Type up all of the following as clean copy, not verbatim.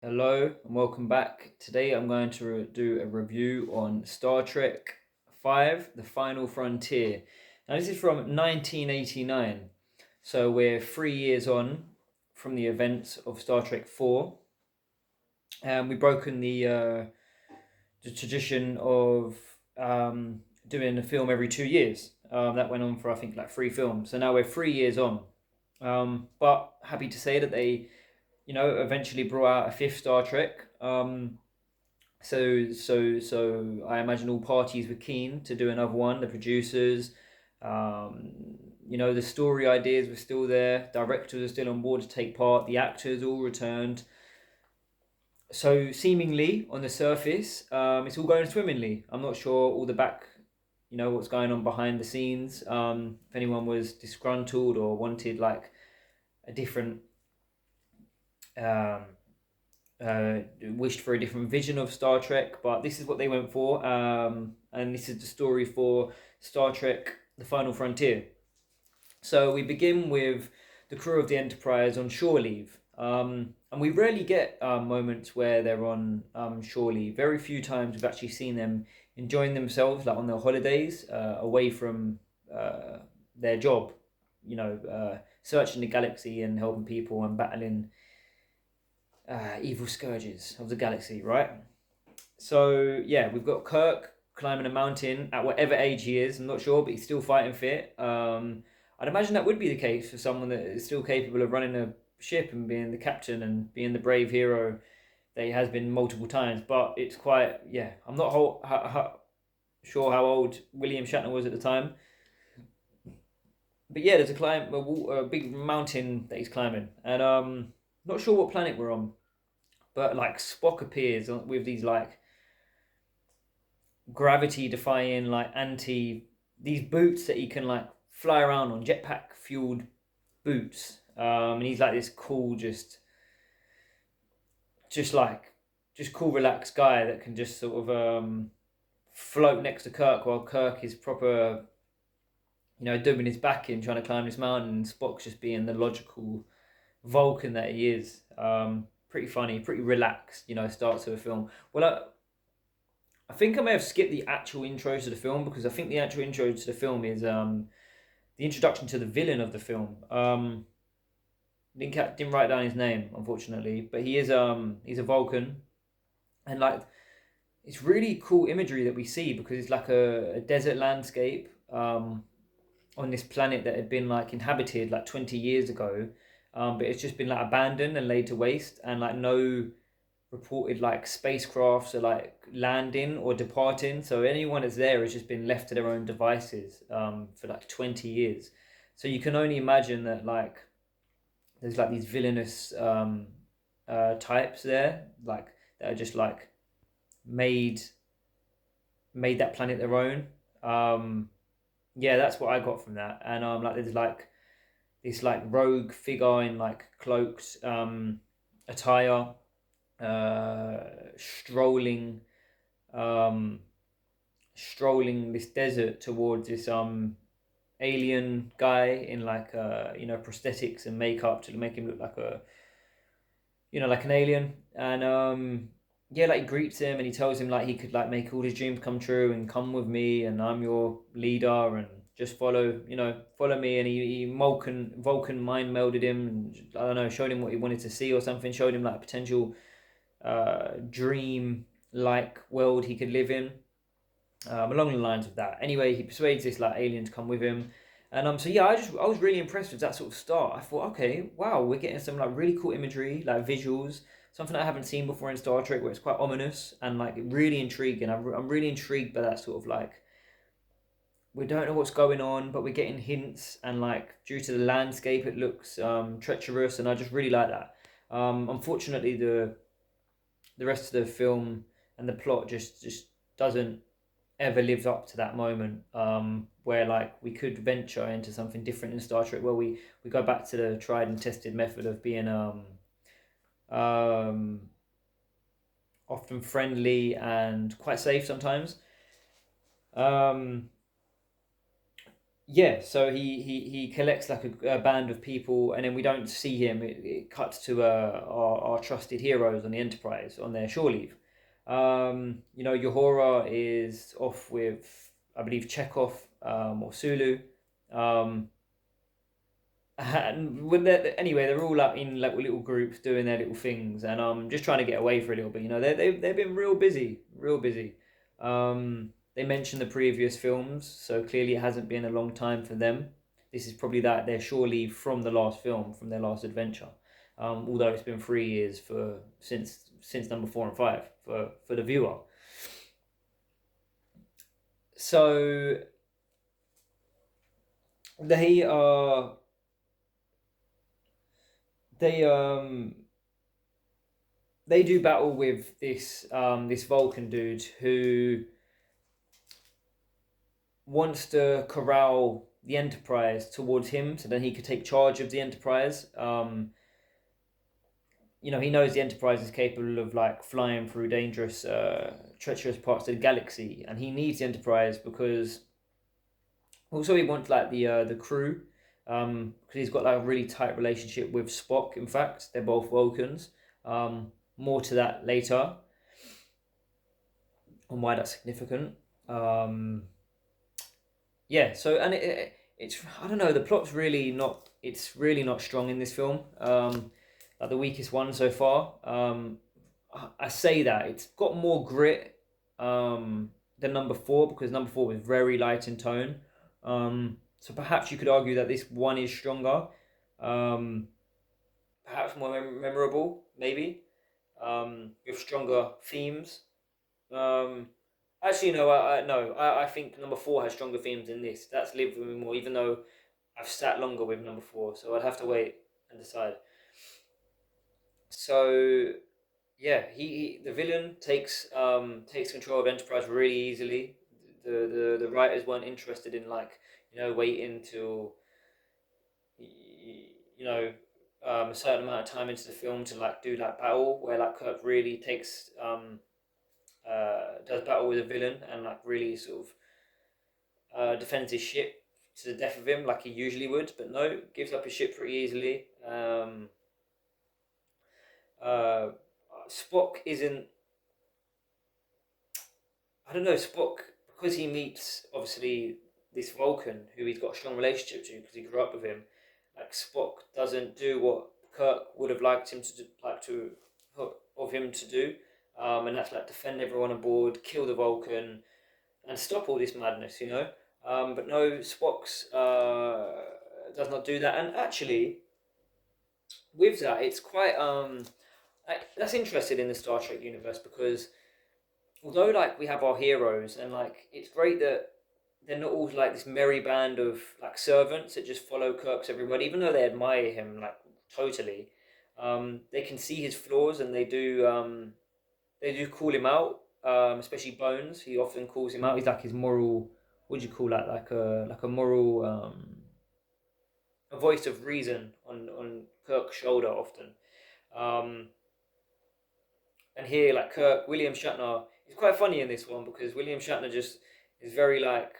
Hello and welcome back. Today I'm going to do a review on Star Trek 5, The Final Frontier. Now, this is from 1989, so we're 3 years on from the events of Star Trek 4. And we've broken the tradition of doing a film every 2 years. That went on for, I think, like three films. So now we're 3 years on. But happy to say that they eventually brought out a fifth Star Trek. So I imagine all parties were keen to do another one. The producers, the story ideas were still there. Directors are still on board to take part. The actors all returned. So seemingly on the surface, it's all going swimmingly. I'm not sure all the back, what's going on behind the scenes. If anyone was disgruntled or wanted like a different um, wished for a different vision of Star Trek, but this is what they went for, and this is the story for Star Trek: The Final Frontier. So we begin with the crew of the Enterprise on shore leave, and we rarely get moments where they're on shore leave. Very few times we've actually seen them enjoying themselves, like on their holidays, away from their job. Searching the galaxy and helping people and battling evil scourges of the galaxy, right? So yeah, we've got Kirk climbing a mountain at whatever age he is. I'm not sure, but he's still fighting fit. I'd imagine that would be the case for someone that is still capable of running a ship and being the captain and being the brave hero that he has been multiple times. But it's quite, yeah. I'm not sure how old William Shatner was at the time, but yeah, there's a big mountain that he's climbing, and not sure what planet we're on, but like Spock appears with these like gravity defying like anti these boots that he can like fly around on, jetpack fueled boots. And he's like this cool, just like just cool, relaxed guy that can just sort of float next to Kirk while Kirk is proper, dubbing his back in trying to climb this mountain. And Spock's just being the logical Vulcan that he is. Pretty funny, pretty relaxed, starts of a film. Well, I think I may have skipped the actual intro to the film because I think the actual intro to the film is the introduction to the villain of the film. Didn't write down his name unfortunately, but he's a Vulcan, and like it's really cool imagery that we see because it's like a desert landscape on this planet that had been like inhabited like 20 years ago, but it's just been like abandoned and laid to waste, and like no reported like spacecrafts are like landing or departing. So anyone that's there has just been left to their own devices for like 20 years. So you can only imagine that like there's like these villainous types there, like that are just like made made that planet their own. Um, yeah, that's what I got from that. And like there's like this like rogue figure in like cloaked attire, strolling um, strolling this desert towards this alien guy in like prosthetics and makeup to make him look like a like an alien. And yeah, like he greets him and he tells him like he could like make all his dreams come true and come with me and I'm your leader and just follow me. And he Vulcan mind melded him and I don't know, showed him what he wanted to see or something, showed him like a potential dream like world he could live in, along the lines of that. Anyway, he persuades this like alien to come with him, and so yeah, I was really impressed with that sort of start. I thought, okay, wow, we're getting some like really cool imagery, like visuals, something I haven't seen before in Star Trek, where it's quite ominous and like really intriguing. I'm really intrigued by that sort of like we don't know what's going on, but we're getting hints, and like due to the landscape, it looks treacherous, and I just really like that. Unfortunately, the rest of the film and the plot just doesn't ever live up to that moment, where like we could venture into something different in Star Trek where we go back to the tried and tested method of being um, often friendly and quite safe sometimes. Um, Yeah, so he collects like a band of people, and then we don't see him. It cuts to our trusted heroes on the Enterprise on their shore leave. Uhura is off with, I believe, Chekhov, or Sulu. Um, and anyway, they're all up in like little groups doing their little things, and just trying to get away for a little bit. They've been real busy, real busy. They mentioned the previous films, so clearly it hasn't been a long time for them. This is probably that their shore leave from the last film, from their last adventure. Although it's been 3 years since number 4 and 5 for the viewer. So they are they they do battle with this Vulcan dude who wants to corral the Enterprise towards him, so then he could take charge of the Enterprise. He knows the Enterprise is capable of like flying through dangerous, treacherous parts of the galaxy, and he needs the Enterprise because also he wants like the crew, because he's got like a really tight relationship with Spock. In fact, they're both Vulcans. More to that later on why that's significant. Um, yeah. So and it's, I don't know, the plot's really not, it's really not strong in this film. Like the weakest one so far. I say that it's got more grit than number 4, because number 4 was very light in tone. So perhaps you could argue that this one is stronger, um, perhaps more memorable, maybe, with stronger themes. Um, Actually, no, I think number 4 has stronger themes than this. That's lived with me more, even though I've sat longer with number 4, so I'd have to wait and decide. So yeah, the villain takes control of Enterprise really easily. The writers weren't interested in like waiting till you know a certain amount of time into the film to like do like battle where like Kirk really takes does battle with a villain and like really sort of defends his ship to the death of him like he usually would, but no, gives up his ship pretty easily. Uh, Spock isn't, I don't know, Spock, because he meets obviously this Vulcan who he's got a strong relationship to because he grew up with him. Like Spock doesn't do what Kirk would have liked him to do, of him to do, and that's like defend everyone aboard, kill the Vulcan, and stop all this madness. But no, Spock's does not do that, and actually with that, it's quite that's interesting in the Star Trek universe because although like we have our heroes and like it's great that they're not all like this merry band of like servants that just follow Kirk's every word, even though they admire him like totally. They can see his flaws and they do call him out. Especially Bones, he often calls him out. He's like his moral. What do you call that? Like a moral, a voice of reason on Kirk's shoulder often. Um, and here like Kirk, William Shatner is quite funny in this one because William Shatner just is very like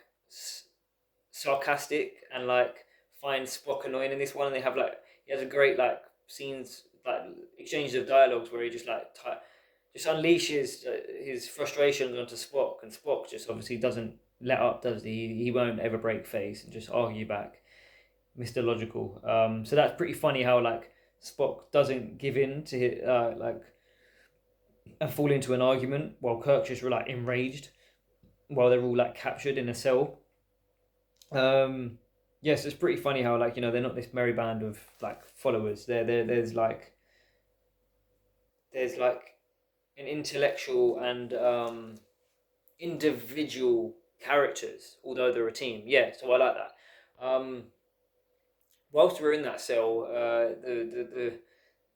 sarcastic and like finds Spock annoying in this one, and they have like he has a great like scenes like exchanges of dialogues where he just like just unleashes his frustrations onto Spock, and Spock just obviously doesn't let up, does he? He won't ever break face and just argue back, Mr. Logical. So that's pretty funny how like Spock doesn't give in to like and fall into an argument while Kirk's just like enraged while they're all like captured in a cell. Um, yes, it's pretty funny how like they're not this merry band of like followers. There's like an intellectual and individual characters, although they're a team. Yeah, so I like that. Whilst we're in that cell,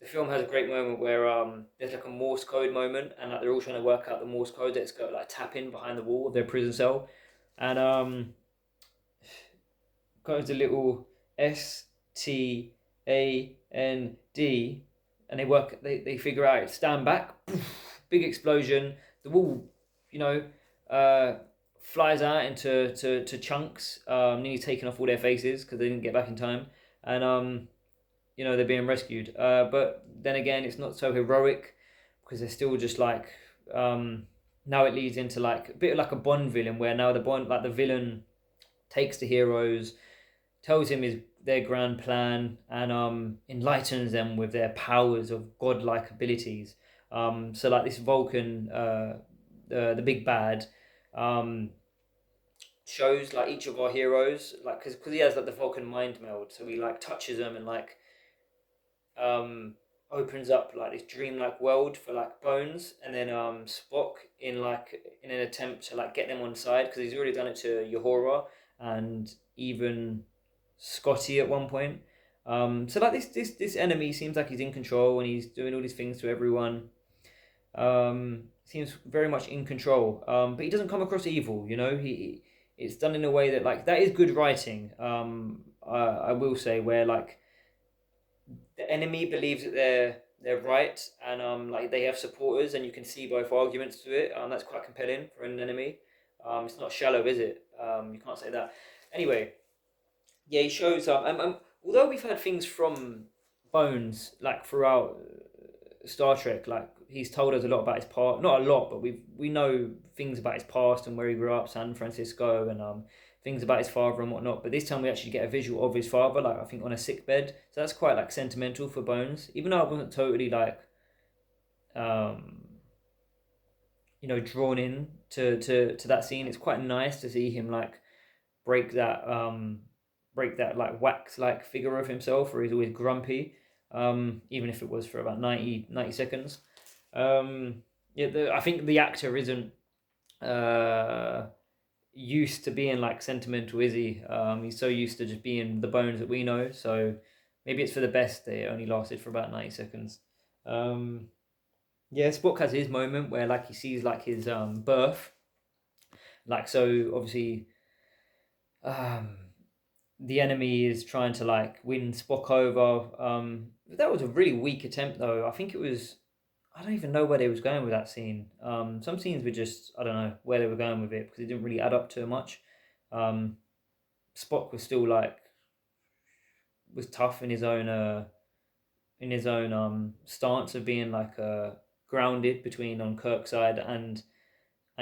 the film has a great moment where there's like a Morse code moment, and like they're all trying to work out the Morse code that's got like tapping behind the wall of their prison cell, and goes a little STAND, and they figure out stand back, poof, big explosion, the wall, you know, uh, flies out into to chunks, nearly taking off all their faces because they didn't get back in time, and they're being rescued. But then again, it's not so heroic because they're still just like now it leads into like a bit like a Bond villain where now the villain takes the heroes, tells him their grand plan, and enlightens them with their powers of godlike abilities. So like this Vulcan, the big bad, um, shows like each of our heroes like because he has like the Vulcan mind meld, so he like touches them and like um opens up like this dreamlike world for like Bones and then Spock in an attempt to like get them on side because he's already done it to Uhura and even Scotty at one point. So like this enemy seems like he's in control and he's doing all these things to everyone. Seems very much in control. But he doesn't come across evil. He it's done in a way that like that is good writing. I will say where like the enemy believes that they're right and like they have supporters and you can see both arguments to it. That's quite compelling for an enemy. It's not shallow, is it? You can't say that. Anyway, yeah, he shows up. Although we've had things from Bones like throughout Star Trek, like he's told us a lot about his past. Not a lot, but we know things about his past and where he grew up, San Francisco, and things about his father and whatnot. But this time we actually get a visual of his father, like I think on a sick bed. So that's quite like sentimental for Bones, even though I wasn't totally like um drawn in to that scene. It's quite nice to see him like break that break that like wax like figure of himself where he's always grumpy, even if it was for about 90 seconds. Yeah, I think the actor isn't uh used to being like sentimental, is he? He's so used to just being the Bones that we know, so maybe it's for the best that it only lasted for about 90 seconds. um yeah, Spock has his moment where like he sees like his birth, like so obviously um the enemy is trying to like win Spock over. That was a really weak attempt though. I think it was. I don't even know where they was going with that scene. Some scenes were just I don't know where they were going with it because it didn't really add up to much. Um, Spock was still like was tough in his own stance of being like grounded between on Kirk's side and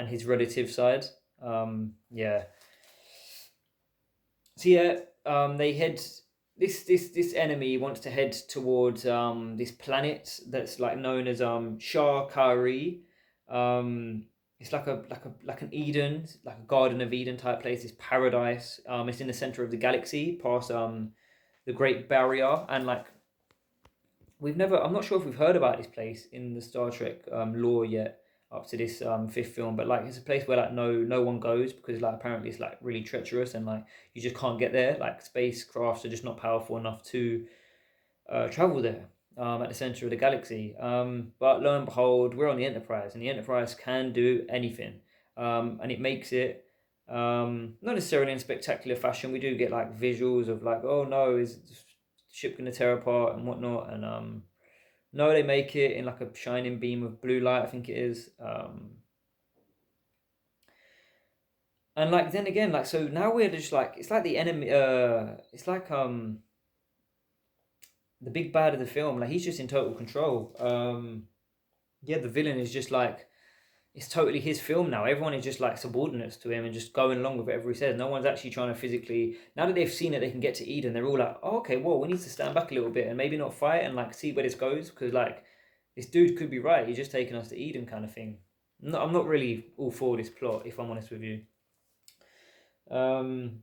his relative side. Yeah, so yeah, they head. This enemy wants to head towards this planet that's like known as Shar Kari. Um, it's like an Eden, like a Garden of Eden type place. This paradise. It's in the center of the galaxy, past the Great Barrier, and like we've never. I'm not sure if we've heard about this place in the Star Trek lore yet up to this fifth film, but like it's a place where like no one goes because like apparently it's like really treacherous and like you just can't get there. Like spacecrafts are just not powerful enough to travel there. At the center of the galaxy, but lo and behold, we're on the Enterprise, and the Enterprise can do anything, and it makes it not necessarily in spectacular fashion. We do get like visuals of like, oh no, is the ship gonna tear apart and whatnot, and no, they make it in like a shining beam of blue light, I think it is. And like then again, like so now we're just like it's like the enemy. It's like the big bad of the film. Like he's just in total control. Yeah, the villain is just like it's totally his film now. Everyone is just like subordinates to him and just going along with whatever he says. No one's actually trying to physically. Now that they've seen that they can get to Eden, they're all like, oh, okay, well, we need to stand back a little bit and maybe not fight and like see where this goes because like this dude could be right. He's just taking us to Eden, kind of thing. No, I'm not really all for this plot, if I'm honest with you. Um,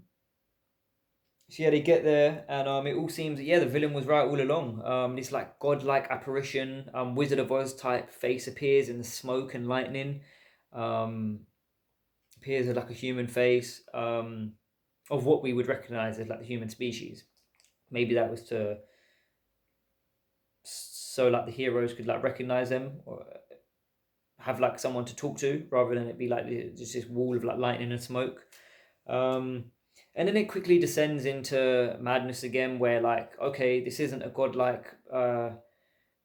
so yeah, they get there, and it all seems that yeah, the villain was right all along. This like godlike apparition, Wizard of Oz type face appears in the smoke and lightning. Um, appears as like a human face, of what we would recognize as like the human species. Maybe that was to so like the heroes could like recognize them or have like someone to talk to rather than it be like just this wall of like lightning and smoke. Um, and then it quickly descends into madness again, where like okay, this isn't a godlike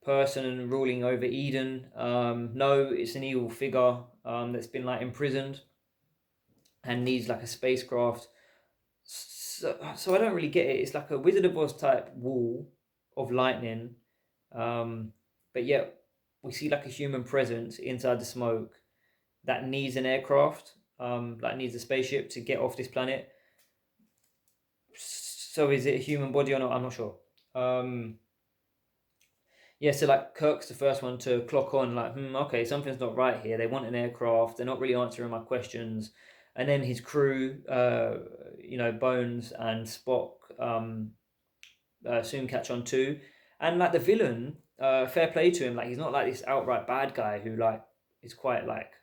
person ruling over Eden. No, it's an evil figure that's been like imprisoned, and needs like a spacecraft. So I don't really get it. It's like a Wizard of Oz type wall of lightning, um, but yet we see like a human presence inside the smoke that needs an aircraft, that needs a spaceship to get off this planet. So is it a human body or not? I'm not sure. Um, yeah, so like Kirk's the first one to clock on, like, okay, something's not right here. They want an aircraft. They're not really answering my questions. And then his crew, Bones and Spock, soon catch on too. And like the villain, fair play to him. Like he's not like this outright bad guy who like is quite like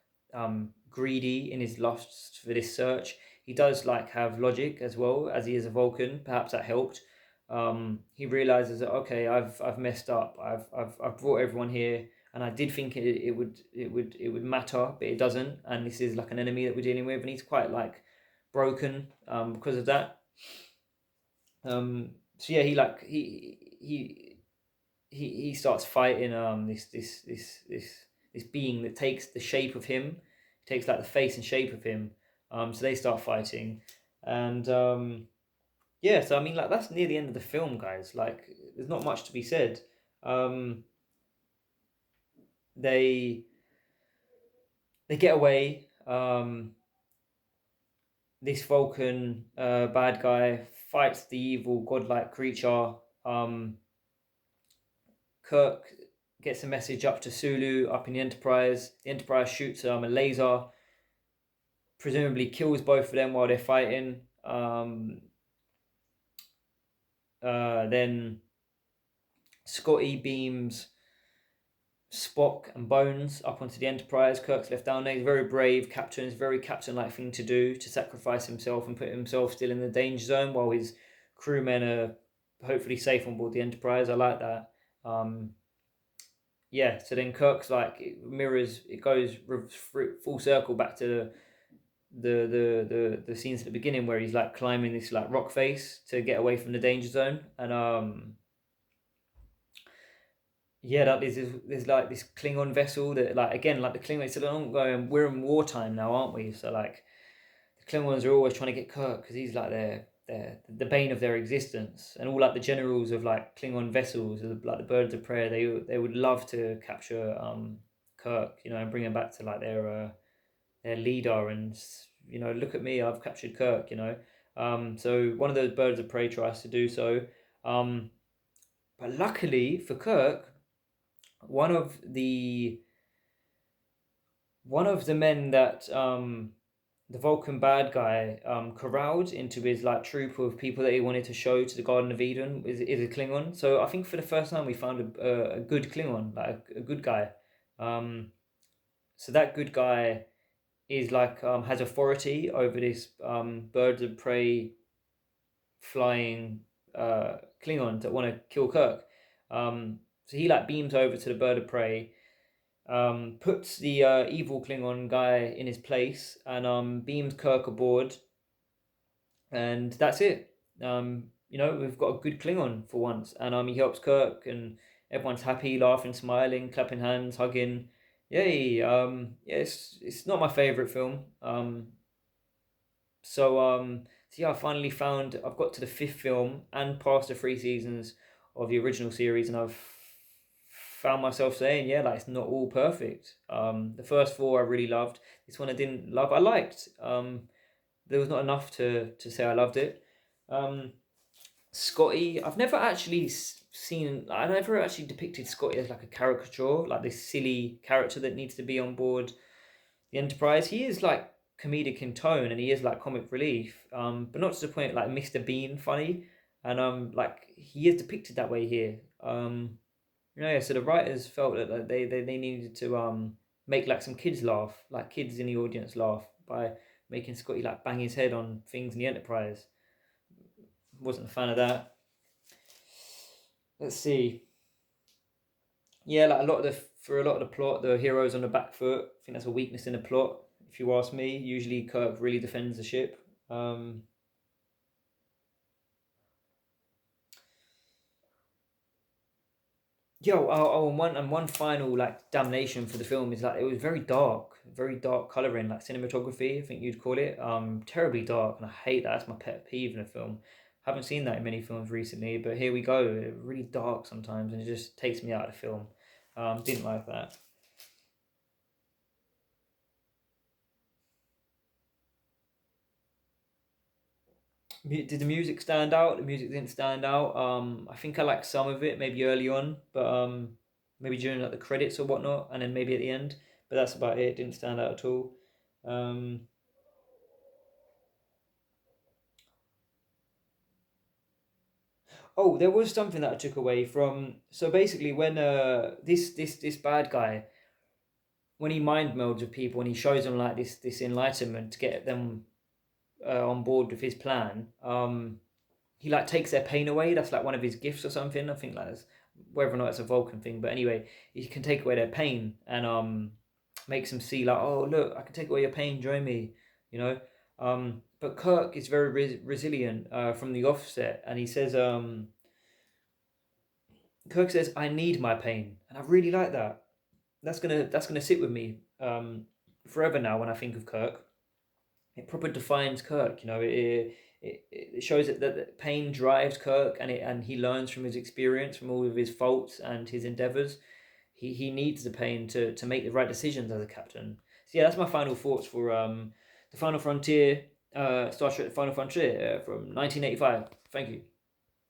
greedy in his lust for this search. He does like have logic as well, as he is a Vulcan. Perhaps that helped. He realizes that okay, I've messed up. I've brought everyone here, and I did think it would matter, but it doesn't. And this is like an enemy that we're dealing with, and he's quite like broken because of that. So yeah, he starts fighting this being that takes the shape of him, takes like the face and shape of him. So they start fighting, and yeah. So I mean, like that's near the end of the film, guys. Like, there's not much to be said. Um, they they get away. This Vulcan bad guy fights the evil godlike creature. Kirk gets a message up to Sulu up in the Enterprise. The Enterprise shoots a laser, presumably kills both of them while they're fighting. Then Scotty beams Spock and Bones up onto the Enterprise. Kirk's left down there. He's very brave captain. It's a very captain-like thing to do, to sacrifice himself and put himself still in the danger zone while his crewmen are hopefully safe on board the Enterprise. I like that. Yeah, so then Kirk's like it goes full circle back to the scenes at the beginning where he's like climbing this like rock face to get away from the danger zone, and yeah, that there's like this Klingon vessel that like again like the Klingons said, going, we're in wartime now, aren't we? So like the Klingons are always trying to get Kirk because he's like their the bane of their existence, and all like the generals of like Klingon vessels, like the Birds of Prey, they would love to capture Kirk, and bring him back to like their leader, and look at me, I've captured Kirk, so one of those Birds of Prey tries to do so, but luckily for Kirk, one of the men that the Vulcan bad guy corralled into his like troop of people that he wanted to show to the Garden of Eden is a Klingon. So I think for the first time we found a good Klingon, like a good guy. So that good guy is like has authority over this Birds of Prey flying Klingon that want to kill Kirk. So he like beams over to the Bird of Prey, puts the evil Klingon guy in his place, and beams Kirk aboard, and that's it. We've got a good Klingon for once, and he helps Kirk, and everyone's happy, laughing, smiling, clapping hands, hugging. Yay! Yeah, it's not my favorite film. So yeah, I finally found I've got to the fifth film and past the three seasons of the original series, and I've found myself saying, yeah, like it's not all perfect. The first four I really loved. This one I didn't love. I liked. There was not enough to say I loved it. Scotty, I've never actually seen. I never actually depicted Scotty as like a caricature, like this silly character that needs to be on board the Enterprise. He is like comedic in tone, and he is like comic relief, but not to the point like Mr. Bean funny, and like he is depicted that way here. Yeah, so the writers felt that they needed to make like some kids laugh, like kids in the audience laugh by making Scotty like bang his head on things in the Enterprise. Wasn't a fan of that. Let's see. Yeah, like for a lot of the plot, the hero's on the back foot. I think that's a weakness in the plot. If you ask me, usually Kirk really defends the ship. and one final like damnation for the film is like it was very dark coloring, like cinematography, I think you'd call it. Terribly dark, and I hate that. That's my pet peeve in a film. Haven't seen that in many films recently, but here we go. Really dark sometimes, and it just takes me out of the film. Didn't like that. Did the music stand out? The music didn't stand out. I think I liked some of it, maybe early on, but maybe during like the credits or whatnot, and then maybe at the end. But that's about it. It didn't stand out at all. Um, oh, there was something that I took away from. So basically, when this bad guy, when he mind melds with people and he shows them like this enlightenment to get them on board with his plan, he like takes their pain away. That's like one of his gifts or something. I think like that's, whether or not it's a Vulcan thing, but anyway, he can take away their pain and makes them see like, oh look, I can take away your pain, join me, you know. But Kirk is very resilient from the offset, and he says, Kirk says, I need my pain, and I really like that. That's gonna sit with me forever now when I think of Kirk. It proper defines Kirk. It shows that pain drives Kirk, and he learns from his experience, from all of his faults and his endeavors. He needs the pain to make the right decisions as a captain. So yeah, that's my final thoughts for the Final Frontier, Star Trek: The Final Frontier from 1985. Thank you.